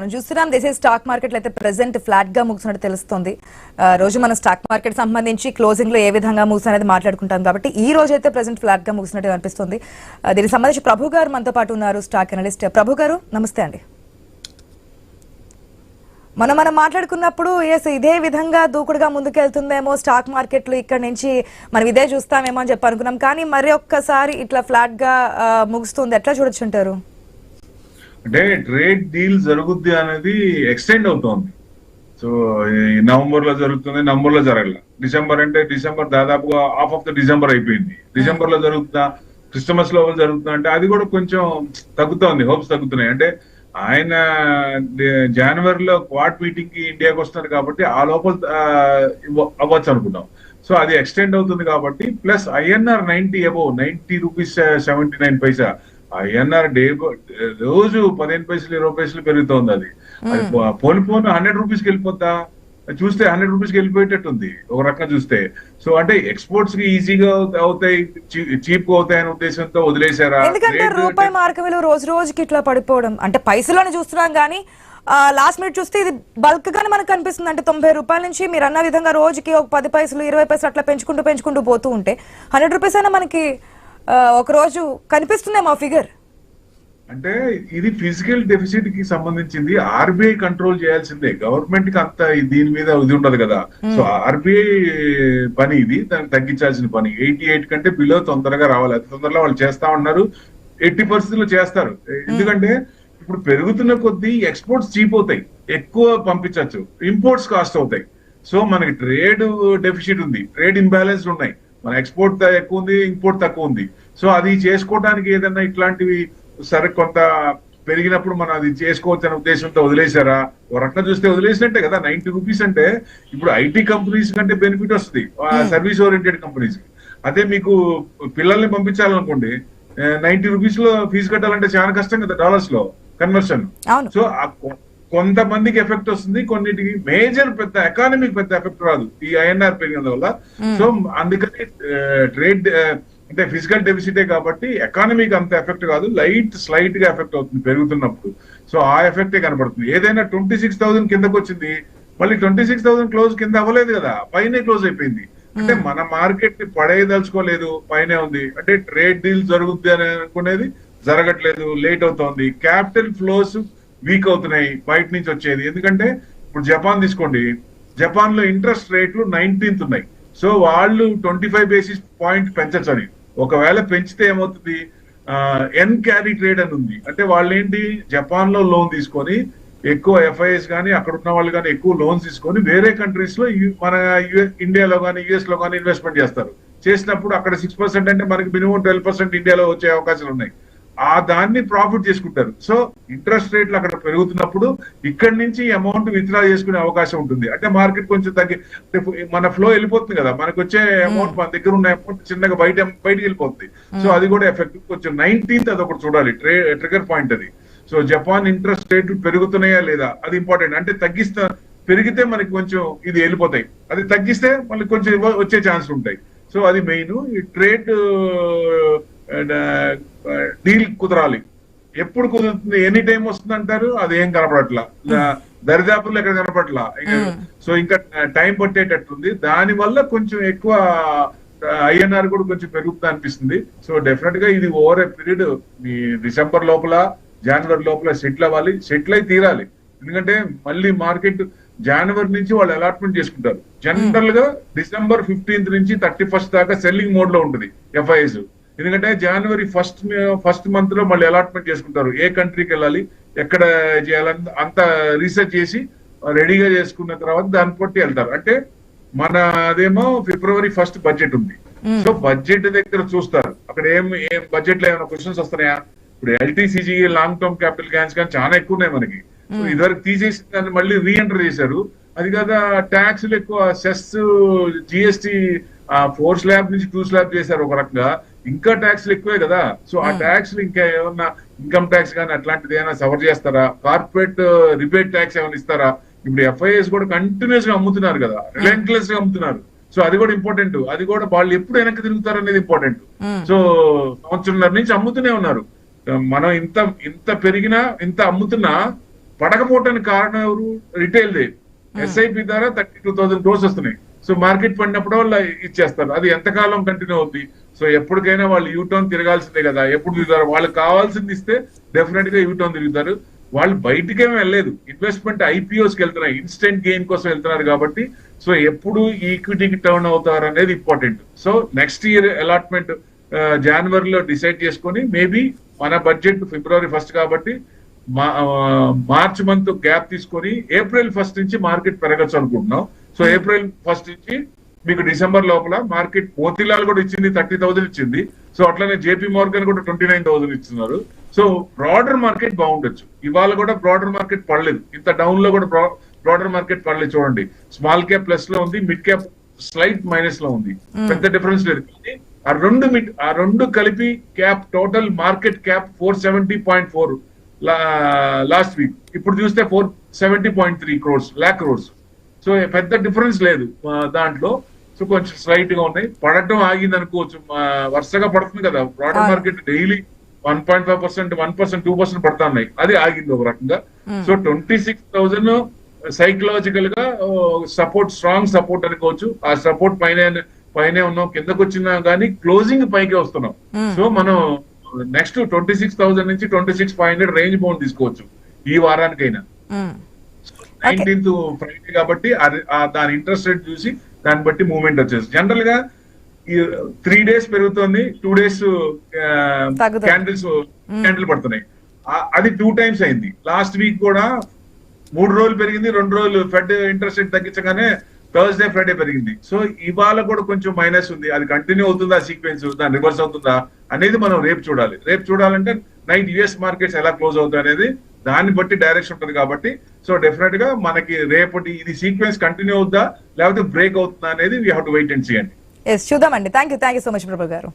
మనం చూస్తున్నాం దేశ స్టాక్ మార్కెట్లు అయితే ప్రెసెంట్ ఫ్లాట్ గా ముగిసినట్టు తెలుస్తుంది. రోజు మనం స్టాక్ మార్కెట్ సంబంధించి క్లోజింగ్ లో ఏ విధంగా ముగిసినది మాట్లాడుకుంటాం కాబట్టి ఈ రోజు అయితే ప్రెసెంట్ ఫ్లాట్ గా ముగిసినట్టు అనిపిస్తుంది. దీనికి సంబంధించి ప్రభు గారు మనతో పాటు ఉన్నారు, స్టాక్ అనలిస్ట్. ప్రభు గారు నమస్తే అండి. మనం మాట్లాడుకున్నప్పుడు ఇదే విధంగా దూకుడుగా ముందుకెళ్తుందేమో స్టాక్ మార్కెట్లు, ఇక్కడ నుంచి మనం ఇదే చూస్తామేమో అని చెప్పి అనుకున్నాం. కానీ మరి ఒక్కసారి ఇట్లా ఫ్లాట్ గా ముగుస్తుంది, ఎట్లా చూడొచ్చు అంటారు? అంటే ట్రేడ్ డీల్ జరుగుద్ది అనేది ఎక్స్టెండ్ అవుతోంది. సో నవంబర్ లో జరుగుతుంది, నవంబర్ లో జరగల. డిసెంబర్ అంటే డిసెంబర్ దాదాపుగా హాఫ్ ఆఫ్ ద డిసెంబర్ అయిపోయింది. డిసెంబర్ లో జరుగుతుందా, క్రిస్టమస్ లో జరుగుతుందా అంటే అది కూడా కొంచెం తగ్గుతోంది, హోప్స్ తగ్గుతున్నాయి. అంటే ఆయన జనవరిలో క్వాడ్ మీటింగ్ కి ఇండియాకి వస్తున్నారు కాబట్టి ఆ లోపల అవ్వచ్చు అనుకున్నాం. సో అది ఎక్స్టెండ్ అవుతుంది కాబట్టి, ప్లస్ ఐఎన్ఆర్ 90 అబౌవ్ 90 రూపీస్ 79 పైసా. ఐఎన్ఆర్ రోజు 15 పైసలు 20 పైసలు పెరుగుతోంది. అది పోను 100 రూపీస్కి వెళ్ళిపోతా, చూస్తే 100 రూపీస్కి వెళ్ళిపోయేటట్టుంది ఒక రకంగా చూస్తే. సో అంటే ఎక్స్పోర్ట్స్ కి ఈజీగా అవుతాయి, చీప్ గా అవుతాయి అనే ఉద్దేశంతో వదిలేశారా? ఎందుకంటే రూపాయి మార్క విలువ రోజు రోజుకి ఇట్లా పడిపోవడం, అంటే పైసలోనే చూస్తున్నాం కానీ లాస్ట్ మినిట్ చూస్తే ఇది బల్క్ గానే మనకు కనిపిస్తుంది. అంటే 90 రూపాయల నుంచి మీరు అన్న విధంగా రోజుకి ఒక 10 పైసలు 20 పైసలు అట్లా పెంచుకుంటూ పోతూ ఉంటే 100 రూపీస్ అయినా మనకి ఒక రోజు కనిపిస్తుందేమో ఫిగర్. అంటే ఇది ఫిజికల్ డెఫిసిట్ కి సంబంధించింది. ఆర్బీఐ కంట్రోల్ చేయాల్సిందే, గవర్నమెంట్ కి అంత దీని మీద ఇది ఉండదు కదా. సో ఆర్బీఐ పని ఇది, దాన్ని తగ్గించాల్సిన పని. 88 కంటే బిలో తొందరగా రావాలి. అతి తొందరలో వాళ్ళు చేస్తా ఉన్నారు, 80% చేస్తారు. ఎందుకంటే ఇప్పుడు పెరుగుతున్న కొద్దీ ఎక్స్పోర్ట్స్ చీప్ అవుతాయి, ఎక్కువ పంపించవచ్చు, ఇంపోర్ట్స్ కాస్ట్ అవుతాయి. సో మనకి ట్రేడ్ డెఫిసిట్ ఉంది, ట్రేడ్ ఇంబ్యాలెన్స్ ఉన్నాయి. మన ఎక్స్పోర్ట్ ఎక్కువ ఉంది, ఇంపోర్ట్ తక్కువ ఉంది. సో అది చేసుకోవడానికి ఏదన్నా ఇట్లాంటివి సరే కొంత పెరిగినప్పుడు మనం అది చేసుకోవచ్చు అనే ఉద్దేశంతో వదిలేశారా? ఒక రకంగా చూస్తే వదిలేసినట్టే కదా. 90 రూపీస్ అంటే ఇప్పుడు ఐటీ కంపెనీస్ కంటే బెనిఫిట్ వస్తుంది సర్వీస్ ఓరియంటెడ్ కంపెనీస్ కి. అదే మీకు పిల్లల్ని పంపించాలనుకోండి, 90 రూపీస్ లో ఫీజు కట్టాలంటే చాలా కష్టం కదా డాలర్స్ లో కన్వర్షన్. సో కొంతమందికి ఎఫెక్ట్ వస్తుంది, కొన్నిటికి మేజర్ పెద్ద ఎకానమీకి పెద్ద ఎఫెక్ట్ రాదు ఈ ఐఎన్ఆర్ పెరిగిన వల్ల. సో అందుకని ట్రేడ్ అంటే ఫిజికల్ డెఫిసిటే కాబట్టి ఎకానమీకి అంత ఎఫెక్ట్ కాదు, స్లైట్ గా ఎఫెక్ట్ అవుతుంది పెరుగుతున్నప్పుడు. సో ఆ ఎఫెక్టే కనబడుతుంది. ఏదైనా 26,000 కిందకు వచ్చింది, మళ్ళీ 26,000 క్లోజ్ కింద అవ్వలేదు కదా, పైనే క్లోజ్ అయిపోయింది. అంటే మన మార్కెట్ ని పడేయదలుచుకోలేదు, పైనే ఉంది. అంటే ట్రేడ్ డీల్ జరుగుద్ది అని అనుకునేది జరగట్లేదు, లేట్ అవుతోంది. క్యాపిటల్ ఫ్లోస్ వీక్ అవుతున్నాయి బయట నుంచి వచ్చేది. ఎందుకంటే ఇప్పుడు జపాన్ తీసుకోండి, జపాన్ లో ఇంట్రెస్ట్ రేట్లు 19th ఉన్నాయి. సో వాళ్ళు 25 బేసిస్ పాయింట్ పెంచచ్చని, ఒకవేళ పెంచితే ఏమవుతుంది, ఎన్ క్యారీ ట్రేడ్ అని ఉంది. అంటే వాళ్ళు ఏంటి, జపాన్ లో లోన్ తీసుకొని ఎక్కువ ఎఫ్ఐఎస్ కానీ అక్కడ ఉన్న వాళ్ళు కానీ ఎక్కువ లోన్స్ తీసుకొని వేరే కంట్రీస్ లో మన ఇండియాలో కానీ యుఎస్ లో కానీ ఇన్వెస్ట్మెంట్ చేస్తారు. చేసినప్పుడు అక్కడ 6% అంటే మనకి మినిమం 12% ఇండియాలో వచ్చే అవకాశాలు ఉన్నాయి. ఆ దాన్ని ప్రాఫిట్ చేసుకుంటారు. సో ఇంట్రెస్ట్ రేట్లు అక్కడ పెరుగుతున్నప్పుడు ఇక్కడి నుంచి అమౌంట్ విత్డ్రా చేసుకునే అవకాశం ఉంటుంది. అంటే మార్కెట్ కొంచెం మన ఫ్లో వెళ్ళిపోతుంది కదా, మనకు వచ్చే అమౌంట్, మన దగ్గర ఉన్న అమౌంట్ చిన్నగా బయటికి వెళ్ళిపోతుంది. సో అది కూడా ఎఫెక్ట్. కొంచెం 19th అదొకటి చూడాలి, ట్రిగర్ పాయింట్ అది. సో జపాన్ ఇంట్రెస్ట్ రేట్లు పెరుగుతున్నాయా లేదా అది ఇంపార్టెంట్. అంటే పెరిగితే మనకి కొంచెం ఇది వెళ్ళిపోతాయి, అది తగ్గిస్తే మళ్ళీ కొంచెం వచ్చే ఛాన్స్ ఉంటాయి. సో అది మెయిన్. ఈ ట్రేడ్ డీల్ కుదరాలి. ఎప్పుడు కుదురుతుంది, ఎనీ టైం వస్తుంది అంటారు, అది ఏం కనపడట్లా, దరిదాపుల్లో ఎక్కడ కనపడట్లా. సో ఇంకా టైం పట్టేటట్టుంది. దాని వల్ల కొంచెం ఎక్కువ ఐఎన్ఆర్ కూడా కొంచెం పెరుగుతుంది అనిపిస్తుంది. సో డెఫినెట్ గా ఇది over a period me December లోపల జనవరి లోపల సెటిల్ అవ్వాలి, సెటిల్ అయి తీరాలి. ఎందుకంటే మళ్ళీ మార్కెట్ జనవరి నుంచి వాళ్ళు అలాట్మెంట్ చేసుకుంటారు. జనరల్ గా డిసెంబర్ 15th నుంచి 31st దాకా సెల్లింగ్ మోడ్ లో ఉంటుంది ఎఫ్ఐఎస్. ఎందుకంటే జనవరి ఫస్ట్ మంత్ లో మళ్ళీ అలాట్మెంట్ చేసుకుంటారు, ఏ కంట్రీకి వెళ్ళాలి, ఎక్కడ చేయాలని అంత రీసెర్చ్ చేసి రెడీగా చేసుకున్న తర్వాత దాన్ని బట్టి వెళ్తారు. అంటే మన అదేమో February 1st బడ్జెట్ ఉంది. సో బడ్జెట్ దగ్గర చూస్తారు, అక్కడ ఏం బడ్జెట్ లో ఏమైనా క్వశ్చన్స్ వస్తున్నాయా. ఇప్పుడు LTCG long term capital gains కానీ చాలా ఎక్కువ ఉన్నాయి మనకి. ఇదివరకు తీసేసి దాన్ని మళ్ళీ రీఎంటర్ చేశారు. అది కదా ట్యాక్స్లు ఎక్కువ, సెస్ జిఎస్టీ 4 స్లాబ్ నుంచి 2 స్లాబ్ చేశారు ఒక రకంగా. ఇంకా ట్యాక్స్లు ఎక్కువే కదా. సో ఆ ట్యాక్స్లు ఇంకా ఏమన్నా ఇన్కమ్ ట్యాక్స్ కానీ అట్లాంటిది ఏమైనా సవర్ చేస్తారా, కార్పొరేట్ రిబేట్ ట్యాక్స్ ఏమైనా ఇస్తారా? ఇప్పుడు ఎఫ్ఐఎస్ కూడా కంటిన్యూస్ గా అమ్ముతున్నారు కదా, రిలెంట్లెస్ గా అమ్ముతున్నారు. సో అది కూడా ఇంపార్టెంట్. అది కూడా వాళ్ళు ఎప్పుడు వెనక్కి తిరుగుతారు అనేది ఇంపార్టెంట్. సో 1.5 సంవత్సరం నుంచి అమ్ముతూనే ఉన్నారు. మనం ఇంత పెరిగినా, ఇంత అమ్ముతున్నా పడకపోవటానికి కారణం ఎవరు? Retail they. ఎస్ఐపి ద్వారా 32,000 crores వస్తున్నాయి. సో మార్కెట్ పడినప్పుడు వాళ్ళు ఇచ్చేస్తారు. అది ఎంతకాలం కంటిన్యూ అవుతుంది? సో ఎప్పటికైనా వాళ్ళు యూటర్న్ తిరగాల్సిందే కదా. ఎప్పుడు తిరుగుతారు? వాళ్ళకి కావాల్సింది ఇస్తే డెఫినెట్ గా యూటర్న్ తిరుగుతారు. వాళ్ళు బయటికేమీ వెళ్ళలేదు. ఇన్వెస్ట్మెంట్ ఐపీఓస్కి వెళ్తున్నారు, ఇన్స్టెంట్ గెయిన్ కోసం వెళ్తున్నారు కాబట్టి సో ఎప్పుడు ఈక్విటీకి టర్న్ అవుతారు అనేది important. So next year allotment జనవరిలో డిసైడ్ చేసుకొని మేబీ మన బడ్జెట్ February 1st కాబట్టి మార్చ్ మంత్ గ్యాప్ తీసుకొని April 1st నుంచి మార్కెట్ పెరగచ్చు అనుకుంటున్నాం. సో April 1st నుంచి మీకు డిసెంబర్ లోపల మార్కెట్ మోతీలాల్ కూడా ఇచ్చింది 30,000 ఇచ్చింది. సో అట్లనే జేపీ మోర్గన్ కూడా 29,000 ఇస్తున్నారు. సో బ్రాడర్ మార్కెట్ బాగుండొచ్చు. ఇవాళ కూడా బ్రాడర్ మార్కెట్ పడలేదు, ఇంత డౌన్ లో కూడా బ్రాడర్ మార్కెట్ పడలేదు. చూడండి, స్మాల్ క్యాప్ ప్లస్ లో ఉంది, మిడ్ క్యాప్ స్లైట్ మైనస్ లో ఉంది, పెద్ద డిఫరెన్స్ లేదు. ఆ రెండు కలిపి cap total market cap 470.4 last week. ఇప్పుడు చూస్తే 470.3 crores. సో పెద్ద డిఫరెన్స్ లేదు దాంట్లో. సో కొంచెం స్లైట్ గా ఉన్నాయి. పడటం ఆగింది అనుకోవచ్చు, వరుసగా పడుతుంది కదా. బ్రాడర్ మార్కెట్ డైలీ 1.5%, 1%, 2% పడతా ఉన్నాయి. అది ఆగింది ఒక రకంగా. సో 26,000 సైకలాజికల్ గా సపోర్ట్, స్ట్రాంగ్ సపోర్ట్ అనుకోవచ్చు. ఆ సపోర్ట్ పైనే ఉన్నాం, కిందకు వచ్చినా గానీ క్లోజింగ్ పైకి వస్తున్నాం. సో మనం నెక్స్ట్ 26,000 నుంచి 26,500 రేంజ్ బౌండ్ తీసుకోవచ్చు ఈ వారానికైనా. 19th ఫ్రైడే కాబట్టి దాని ఇంట్రెస్ట్ రేట్ చూసి దాన్ని బట్టి మూవ్మెంట్ వచ్చేసి జనరల్ గా 3 days పెరుగుతుంది, 2 days క్యాండిల్ పడుతున్నాయి. అది 2 times అయింది. లాస్ట్ వీక్ కూడా 3 రోజులు పెరిగింది, 2 రోజులు ఫెడ్ ఇంట్రెస్ట్ రేట్ తగ్గించగానే థర్స్డే ఫ్రైడే పెరిగింది. సో ఇవాళ కూడా కొంచెం మైనస్ ఉంది. అది కంటిన్యూ అవుతుందా సీక్వెన్స్, దాని రివర్స్ అవుతుందా అనేది మనం రేపు చూడాలి. రేపు చూడాలంటే నైట్ యుఎస్ మార్కెట్స్ ఎలా క్లోజ్ అవుతాయి అనేది దాన్ని బట్టి డైరెక్షన్ ఉంటుంది కాబట్టి సో డెఫినెట్ గా మనకి రేపటి ఇది సీక్వెన్స్ కంటిన్యూ అవుతుందా లేకపోతే బ్రేక్ అవుతుందా అనేది we have to wait and see అండి. చూద్దామండి. Thank you so much Prabhu గారు.